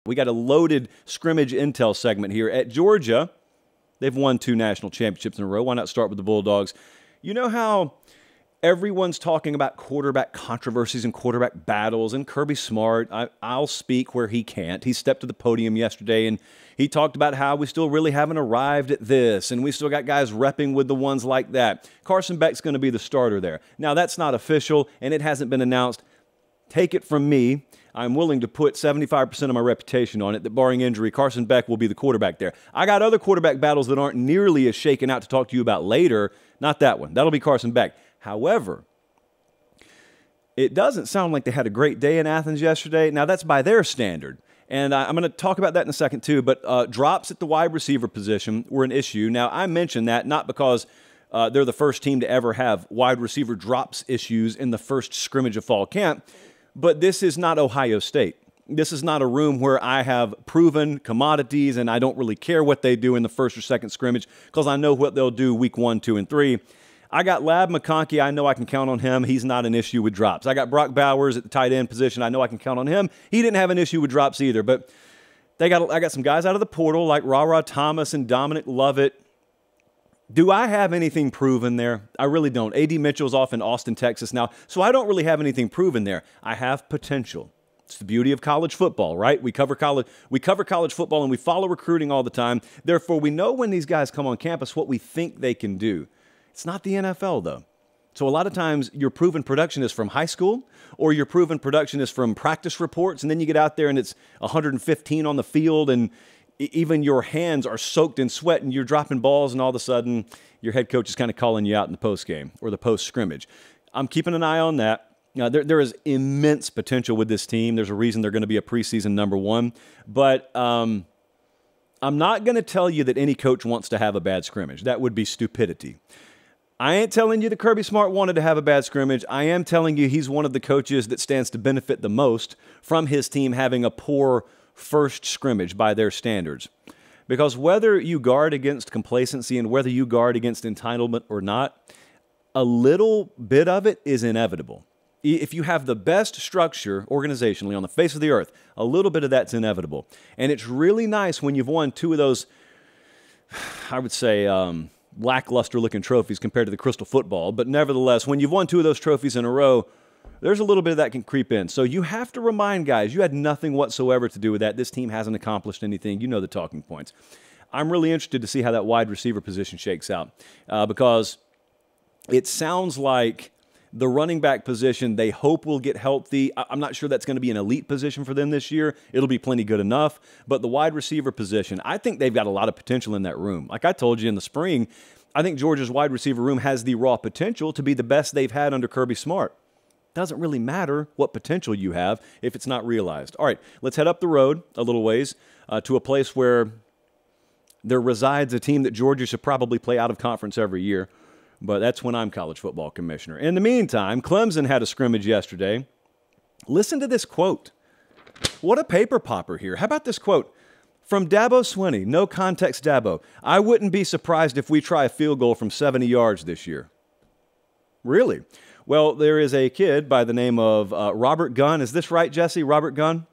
We got a loaded scrimmage intel segment here. At Georgia, they've won 2 national championships in a row. Why not start with the Bulldogs? You know how everyone's talking about quarterback controversies and quarterback battles, and Kirby Smart, I'll speak where he can't. He stepped to the podium yesterday, and he talked about how we still really haven't arrived at this, and we still got guys repping with the ones like that. Carson Beck's going to be the starter there. Now, that's not official, and it hasn't been announced. Take it from me, I'm willing to put 75% of my reputation on it that barring injury, Carson Beck will be the quarterback there. I got other quarterback battles that aren't nearly as shaken out to talk to you about later. Not that one. That'll be Carson Beck. However, it doesn't sound like they had a great day in Athens yesterday. Now, that's by their standard. And I'm going to talk about that in a second, too. But drops at the wide receiver position were an issue. Now, I mention that not because they're the first team to ever have wide receiver drops issues in the first scrimmage of fall camp, but this is not Ohio State. This is not a room where I have proven commodities and I don't really care what they do in the first or second scrimmage because I know what they'll do week 1, 2, and 3. I got Lab McConkey. I know I can count on him. He's not an issue with drops. I got Brock Bowers at the tight end position. I know I can count on him. He didn't have an issue with drops either. But I got some guys out of the portal like Ra Thomas and Dominic Lovett. Do I have anything proven there? I really don't. A.D. Mitchell's off in Austin, Texas now, so I don't really have anything proven there. I have potential. It's the beauty of college football, right? We cover college football and we follow recruiting all the time. Therefore, we know when these guys come on campus what we think they can do. It's not the NFL, though. So a lot of times your proven production is from high school or your proven production is from practice reports, and then you get out there and it's 115 on the field and even your hands are soaked in sweat and you're dropping balls, and all of a sudden your head coach is kind of calling you out in the post-game or the post-scrimmage. I'm keeping an eye on that. There is immense potential with this team. There's a reason they're going to be a preseason number 1. But I'm not going to tell you that any coach wants to have a bad scrimmage. That would be stupidity. I ain't telling you that Kirby Smart wanted to have a bad scrimmage. I am telling you he's one of the coaches that stands to benefit the most from his team having a poor first scrimmage by their standards. Because whether you guard against complacency and whether you guard against entitlement or not, a little bit of it is inevitable. If you have the best structure organizationally on the face of the earth, a little bit of that's inevitable. And it's really nice when you've won 2 of those, I would say, lackluster-looking trophies compared to the Crystal Football. But nevertheless, when you've won 2 of those trophies in a row, there's a little bit of that can creep in. So you have to remind guys, you had nothing whatsoever to do with that. This team hasn't accomplished anything. You know the talking points. I'm really interested to see how that wide receiver position shakes out because it sounds like the running back position they hope will get healthy. I'm not sure that's going to be an elite position for them this year. It'll be plenty good enough. But the wide receiver position, I think they've got a lot of potential in that room. Like I told you in the spring, I think Georgia's wide receiver room has the raw potential to be the best they've had under Kirby Smart. Doesn't really matter what potential you have if it's not realized. All right, let's head up the road a little ways to a place where there resides a team that Georgia should probably play out of conference every year, but that's when I'm college football commissioner. In the meantime, Clemson had a scrimmage yesterday. Listen to this quote. What a paper popper here. How about this quote? From Dabo Swinney, no context Dabo. I wouldn't be surprised if we try a field goal from 70 yards this year. Really? Well, there is a kid by the name of Robert Gunn. Is this right, Jesse? Robert Gunn?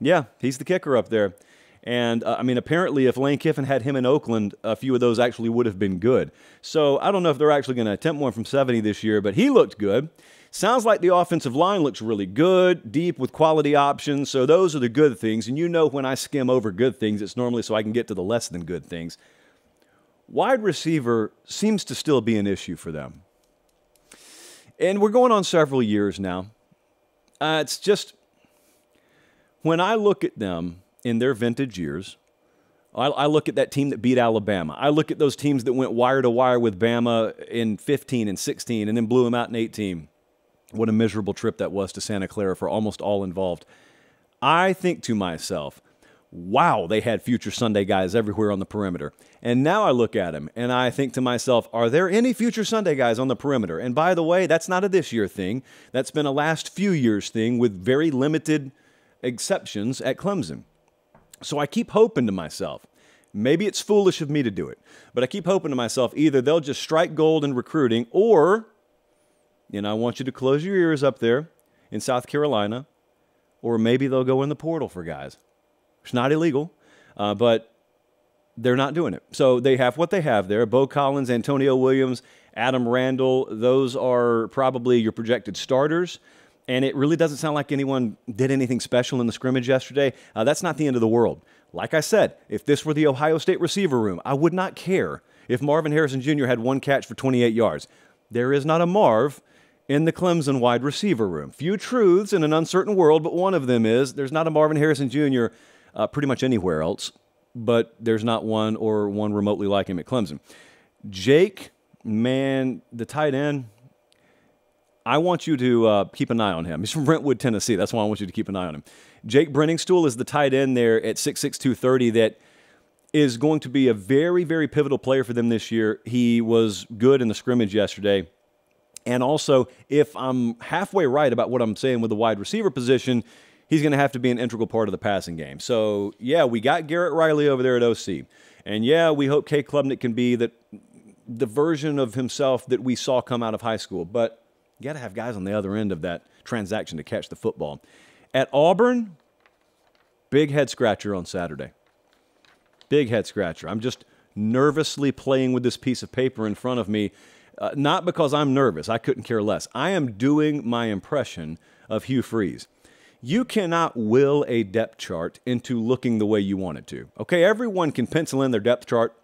Yeah, he's the kicker up there. And, apparently if Lane Kiffin had him in Oakland, a few of those actually would have been good. So I don't know if they're actually going to attempt one from 70 this year, but he looked good. Sounds like the offensive line looks really good, deep with quality options. So those are the good things. And you know when I skim over good things, it's normally so I can get to the less than good things. Wide receiver seems to still be an issue for them. And we're going on several years now. It's just, when I look at them in their vintage years, I look at that team that beat Alabama. I look at those teams that went wire to wire with Bama in 15 and 16 and then blew them out in 18. What a miserable trip that was to Santa Clara for almost all involved. I think to myself, wow, they had future Sunday guys everywhere on the perimeter. And now I look at them and I think to myself, are there any future Sunday guys on the perimeter? And by the way, that's not a this year thing. That's been a last few years thing with very limited exceptions at Clemson. So I keep hoping to myself, maybe it's foolish of me to do it, but I keep hoping to myself, either they'll just strike gold in recruiting or, I want you to close your ears up there in South Carolina, or maybe they'll go in the portal for guys. It's not illegal, but they're not doing it. So they have what they have there. Bo Collins, Antonio Williams, Adam Randall, those are probably your projected starters. And it really doesn't sound like anyone did anything special in the scrimmage yesterday. That's not the end of the world. Like I said, if this were the Ohio State receiver room, I would not care if Marvin Harrison Jr. had one catch for 28 yards. There is not a Marv in the Clemson wide receiver room. Few truths in an uncertain world, but one of them is there's not a Marvin Harrison Jr. Pretty much anywhere else, but there's not one or one remotely like him at Clemson. Jake, man, the tight end, I want you to keep an eye on him. He's from Brentwood, Tennessee. That's why I want you to keep an eye on him. Jake Brenningstool is the tight end there at 6'6", 230 that is going to be a very, very pivotal player for them this year. He was good in the scrimmage yesterday. And also, if I'm halfway right about what I'm saying with the wide receiver position, he's going to have to be an integral part of the passing game. So, yeah, we got Garrett Riley over there at OC. And, yeah, we hope Kay Klubnik can be the version of himself that we saw come out of high school. But you got to have guys on the other end of that transaction to catch the football. At Auburn, big head scratcher on Saturday. Big head scratcher. I'm just nervously playing with this piece of paper in front of me, not because I'm nervous. I couldn't care less. I am doing my impression of Hugh Freeze. You cannot will a depth chart into looking the way you want it to. Okay, everyone can pencil in their depth chart.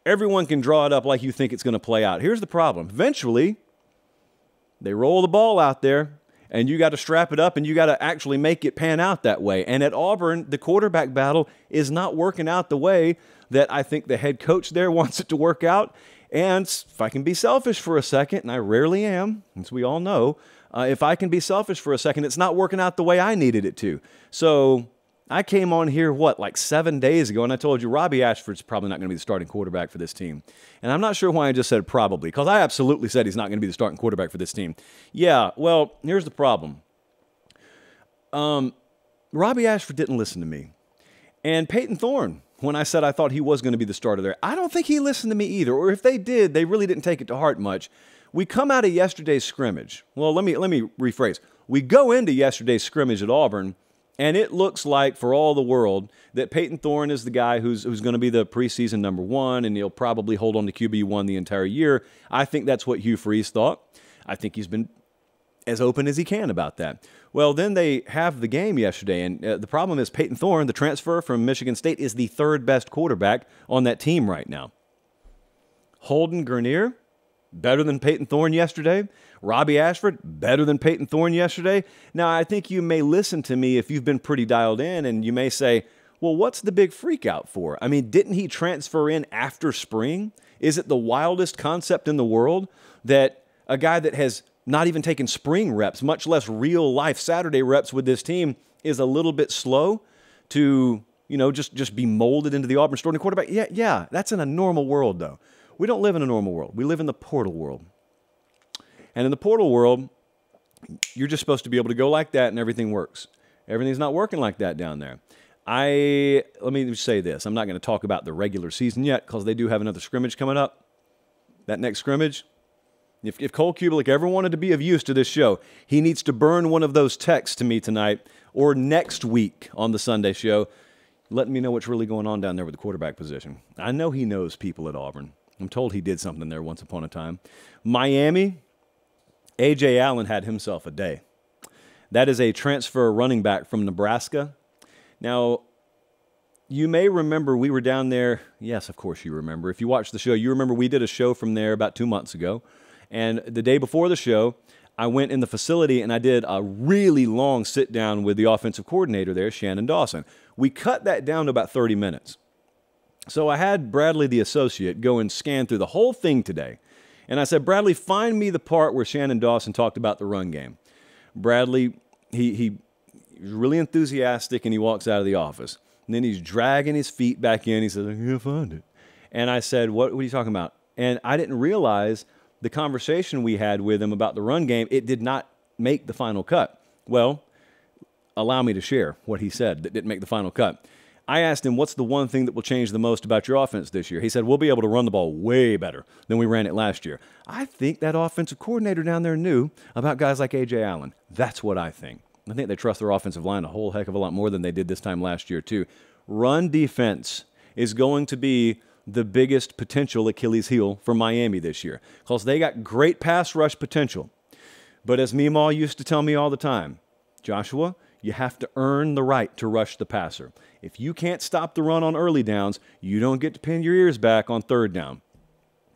Everyone can draw it up like you think it's going to play out. Here's the problem. Eventually, they roll the ball out there, and you got to strap it up, and you got to actually make it pan out that way. And at Auburn, the quarterback battle is not working out the way that I think the head coach there wants it to work out. And if I can be selfish for a second, and I rarely am, as we all know, if I can be selfish for a second, it's not working out the way I needed it to. So I came on here, like 7 days ago, and I told you Robbie Ashford's probably not going to be the starting quarterback for this team. And I'm not sure why I just said probably, because I absolutely said he's not going to be the starting quarterback for this team. Yeah, well, here's the problem. Robbie Ashford didn't listen to me. And Peyton Thorne, when I said I thought he was going to be the starter there, I don't think he listened to me either. Or if they did, they really didn't take it to heart much. We come out of yesterday's scrimmage. Well, let me rephrase. We go into yesterday's scrimmage at Auburn, and it looks like, for all the world, that Peyton Thorne is the guy who's going to be the preseason number one, and he'll probably hold on to QB1 the entire year. I think that's what Hugh Freeze thought. I think he's been as open as he can about that. Well, then they have the game yesterday, and the problem is Peyton Thorne, the transfer from Michigan State, is the third best quarterback on that team right now. Holden Gernier, better than Peyton Thorne yesterday. Robbie Ashford, better than Peyton Thorne yesterday. Now, I think you may listen to me if you've been pretty dialed in, and you may say, well, what's the big freak out for? I mean, didn't he transfer in after spring? Is it the wildest concept in the world that a guy that has not even taken spring reps, much less real-life Saturday reps with this team, is a little bit slow to, just be molded into the Auburn starting quarterback? Yeah, that's in a normal world, though. We don't live in a normal world. We live in the portal world. And in the portal world, you're just supposed to be able to go like that and everything works. Everything's not working like that down there. Let me just say this. I'm not going to talk about the regular season yet because they do have another scrimmage coming up. That next scrimmage, if Cole Kubelik ever wanted to be of use to this show, he needs to burn one of those texts to me tonight or next week on the Sunday show, letting me know what's really going on down there with the quarterback position. I know he knows people at Auburn. I'm told he did something there once upon a time. Miami, A.J. Allen had himself a day. That is a transfer running back from Nebraska. Now, you may remember we were down there. Yes, of course you remember. If you watched the show, you remember we did a show from there about 2 months ago. And the day before the show, I went in the facility and I did a really long sit-down with the offensive coordinator there, Shannon Dawson. We cut that down to about 30 minutes. So I had Bradley, the associate, go and scan through the whole thing today. And I said, Bradley, find me the part where Shannon Dawson talked about the run game. Bradley, he was really enthusiastic, and he walks out of the office. And then he's dragging his feet back in. He says, I can't find it. And I said, what are you talking about? And I didn't realize the conversation we had with him about the run game, it did not make the final cut. Well, allow me to share what he said that didn't make the final cut. I asked him, what's the one thing that will change the most about your offense this year? He said, we'll be able to run the ball way better than we ran it last year. I think that offensive coordinator down there knew about guys like A.J. Allen. That's what I think. I think they trust their offensive line a whole heck of a lot more than they did this time last year, too. run defense is going to be the biggest potential Achilles heel for Miami this year because they got great pass rush potential. But as Meemaw used to tell me all the time, Joshua, you have to earn the right to rush the passer. If you can't stop the run on early downs, you don't get to pin your ears back on third down.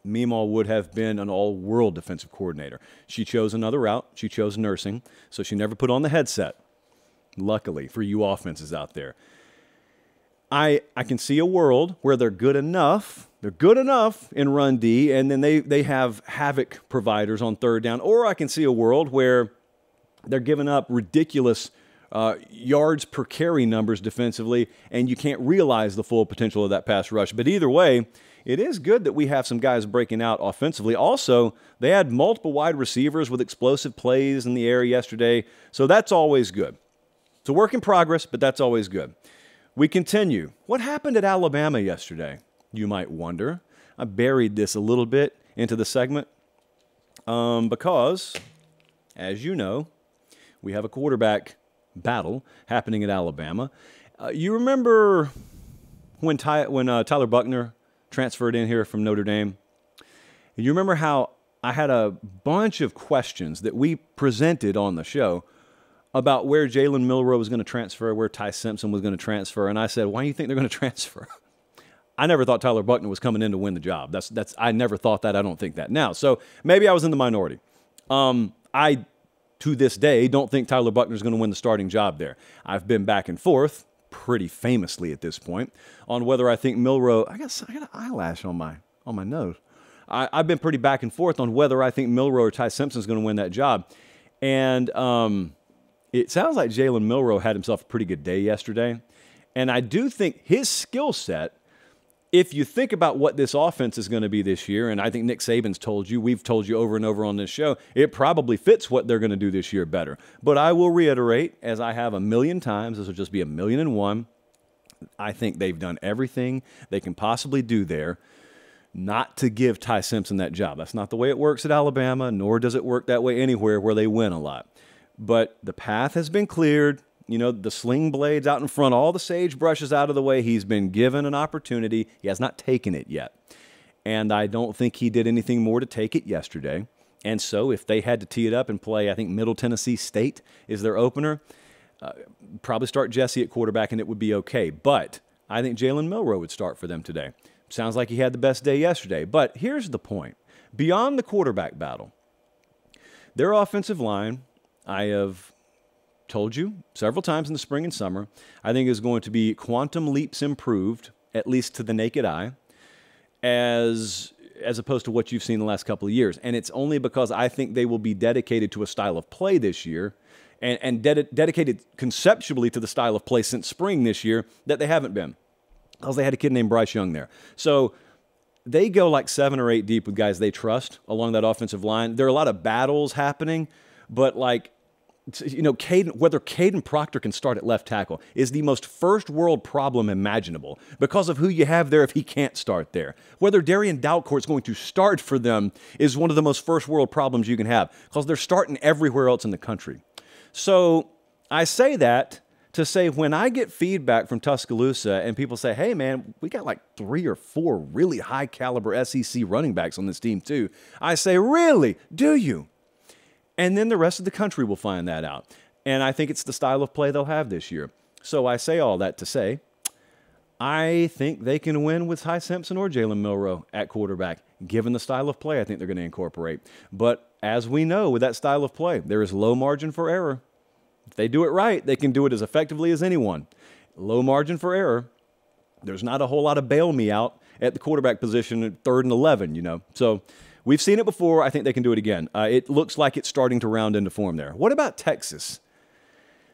Meemaw would have been an all-world defensive coordinator. She chose another route. She chose nursing, so she never put on the headset, luckily, for you offenses out there. I can see a world where they're good enough in run D, and then they have havoc providers on third down. Or I can see a world where they're giving up ridiculous yards per carry numbers defensively, and you can't realize the full potential of that pass rush. But either way, it is good that we have some guys breaking out offensively. Also, they had multiple wide receivers with explosive plays in the air yesterday, so that's always good. It's a work in progress, but that's always good. We continue. What happened at Alabama yesterday, you might wonder? I buried this a little bit into the segment because, as you know, we have a quarterback battle happening at Alabama. You remember when Tyler Buckner transferred in here from Notre Dame? You remember how I had a bunch of questions that we presented on the show about where Jalen Milroe was going to transfer, where Ty Simpson was going to transfer, and I said, why do you think they're going to transfer? I never thought Tyler Buckner was coming in to win the job. I never thought that. I don't think that now. So maybe I was in the minority. I, to this day, don't think Tyler Buckner is going to win the starting job there. I've been back and forth, pretty famously at this point, on whether I think Milroe. I got an eyelash on my nose. I've been pretty back and forth on whether I think Milroe or Ty Simpson is going to win that job, and it sounds like Jalen Milroe had himself a pretty good day yesterday. And I do think his skill set, if you think about what this offense is going to be this year, and I think Nick Saban's told you, we've told you over and over on this show, it probably fits what they're going to do this year better. But I will reiterate, as I have a million times, this will just be 1,000,001, I think they've done everything they can possibly do there not to give Ty Simpson that job. That's not the way it works at Alabama, nor does it work that way anywhere where they win a lot. But the path has been cleared. You know, the sling blades out in front, all the sagebrush is out of the way. He's been given an opportunity. He has not taken it yet. And I don't think he did anything more to take it yesterday. And so if they had to tee it up and play, I think Middle Tennessee State is their opener, probably start Jesse at quarterback and it would be okay. But I think Jalen Milroe would start for them today. Sounds like he had the best day yesterday. But here's the point. Beyond the quarterback battle, their offensive line, I have told you several times in the spring and summer, I think is going to be quantum leaps improved, at least to the naked eye, as opposed to what you've seen the last couple of years. And it's only because I think they will be dedicated to a style of play this year and dedicated conceptually to the style of play since spring this year that they haven't been, because they had a kid named Bryce Young there. So they go like 7 or 8 deep with guys they trust along that offensive line. There are a lot of battles happening, but like, you know, whether Caden Proctor can start at left tackle is the most first world problem imaginable because of who you have there if he can't start there. Whether Darian Dalcourt is going to start for them is one of the most first world problems you can have because they're starting everywhere else in the country. So I say that to say when I get feedback from Tuscaloosa and people say, hey, man, we got like 3 or 4 really high caliber SEC running backs on this team too. I say, really? Do you? And then the rest of the country will find that out. And I think it's the style of play they'll have this year. So I say all that to say, I think they can win with Ty Simpson or Jalen Milroe at quarterback, given the style of play I think they're going to incorporate. But as we know, with that style of play, there is low margin for error. If they do it right, they can do it as effectively as anyone. Low margin for error. There's not a whole lot of bail me out at the quarterback position at 3rd and 11, you know. So we've seen it before. I think they can do it again. It looks like it's starting to round into form there. What about Texas?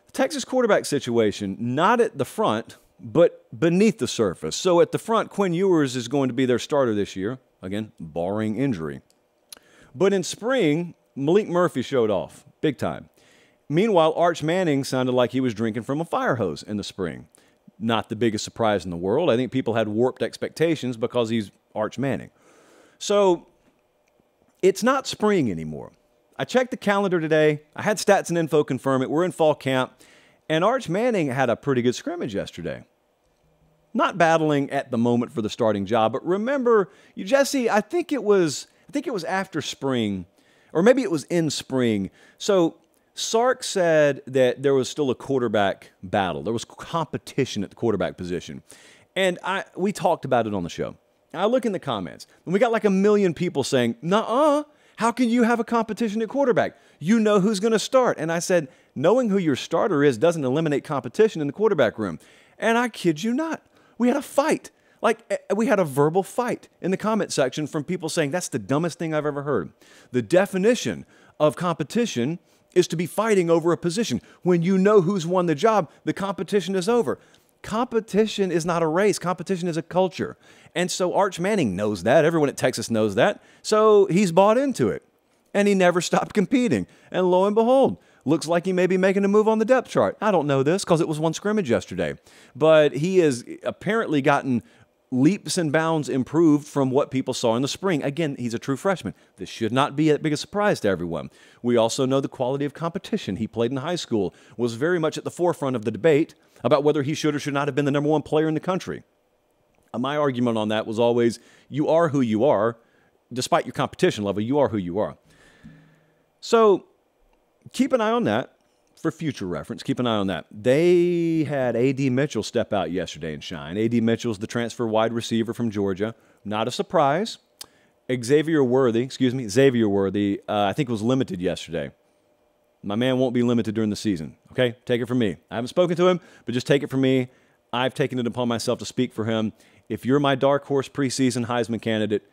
The Texas quarterback situation, not at the front, but beneath the surface. So at the front, Quinn Ewers is going to be their starter this year, again, barring injury. But in spring, Malik Murphy showed off, big time. Meanwhile, Arch Manning sounded like he was drinking from a fire hose in the spring. Not the biggest surprise in the world. I think people had warped expectations because he's Arch Manning. So it's not spring anymore. I checked the calendar today. I had Stats and Info confirm it. We're in fall camp. And Arch Manning had a pretty good scrimmage yesterday. not battling at the moment for the starting job. But remember, Jesse, I think it was after spring, or maybe it was in spring. So Sark said that there was still a quarterback battle. There was competition at the quarterback position. And we talked about it on the show. I look in the comments, and we got like 1 million people saying, nuh-uh, how can you have a competition at quarterback? You know who's going to start. And I said, knowing who your starter is doesn't eliminate competition in the quarterback room. And I kid you not, we had a fight. Like, we had a verbal fight in the comment section from people saying, that's the dumbest thing I've ever heard. The definition of competition is to be fighting over a position. When you know who's won the job, the competition is over. Competition is not a race. Competition is a culture. And so Arch Manning knows that. Everyone at Texas knows that. So he's bought into it. And he never stopped competing. And lo and behold, looks like he may be making a move on the depth chart. I don't know this because it was one scrimmage yesterday. But he has apparently gotten leaps and bounds improved from what people saw in the spring. Again, he's a true freshman. This should not be a big a surprise to everyone. We also know the quality of competition he played in high school was very much at the forefront of the debate about whether he should or should not have been the #1 player in the country. My argument on that was always, you are who you are. Despite your competition level, you are who you are. So keep an eye on that for future reference. Keep an eye on that. They had A.D. Mitchell step out yesterday and shine. A.D. Mitchell's the transfer wide receiver from Georgia. Not a surprise. Xavier Worthy, I think was limited yesterday. My man won't be limited during the season. Okay? Take it from me. I haven't spoken to him, but just take it from me. I've taken it upon myself to speak for him. If you're my dark horse preseason Heisman candidate,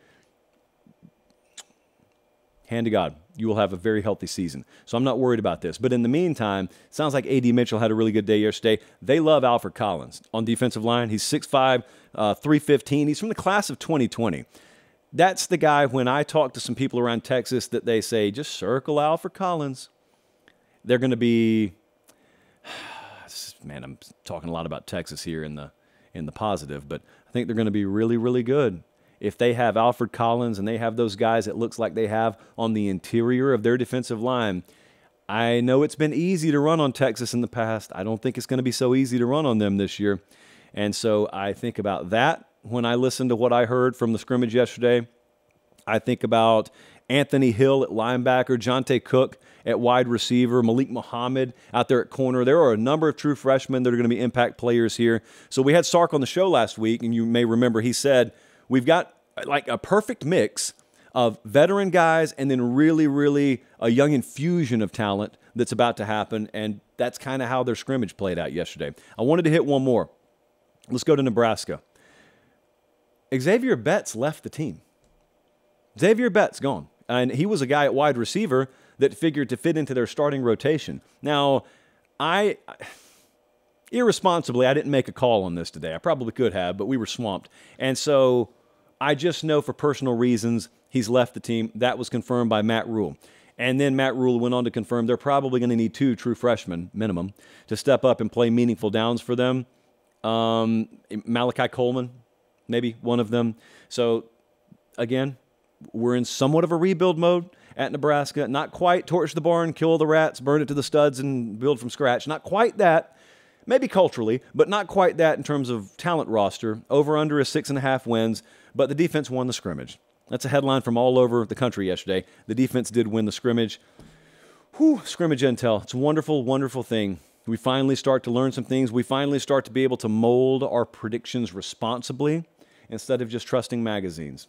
hand to God, you will have a very healthy season. So I'm not worried about this. But in the meantime, it sounds like A.D. Mitchell had a really good day yesterday. They love Alfred Collins on defensive line. He's 6'5", 315. He's from the class of 2020. That's the guy, when I talk to some people around Texas, that they say, just circle Alfred Collins. They're going to be, man, I'm talking a lot about Texas here in the positive, but I think they're going to be really, really good. If they have Alfred Collins and they have those guys it looks like they have on the interior of their defensive line, I know it's been easy to run on Texas in the past. I don't think it's going to be so easy to run on them this year. And so I think about that when I listen to what I heard from the scrimmage yesterday. I think about Anthony Hill at linebacker, Jonte Cook at wide receiver, Malik Muhammad out there at corner. There are a number of true freshmen that are going to be impact players here. So we had Sark on the show last week, and you may remember he said, we've got like a perfect mix of veteran guys and then really, really a young infusion of talent that's about to happen, and that's kind of how their scrimmage played out yesterday. I wanted to hit one more. Let's go to Nebraska. Xavier Betts left the team. Xavier Betts gone. And he was a guy at wide receiver that figured to fit into their starting rotation. Now, irresponsibly, I didn't make a call on this today. I probably could have, but we were swamped. And so I just know for personal reasons he's left the team. That was confirmed by Matt Rule. And then Matt Rule went on to confirm they're probably going to need 2 true freshmen, minimum, to step up and play meaningful downs for them. Malachi Coleman, maybe one of them. So, again, we're in somewhat of a rebuild mode at Nebraska. Not quite torch the barn, kill the rats, burn it to the studs, and build from scratch. Not quite that. Maybe culturally, but not quite that in terms of talent roster. Over under is 6.5 wins, but the defense won the scrimmage. That's a headline from all over the country yesterday. The defense did win the scrimmage. Whew, scrimmage intel. It's a wonderful, wonderful thing. We finally start to learn some things. We finally start to be able to mold our predictions responsibly instead of just trusting magazines.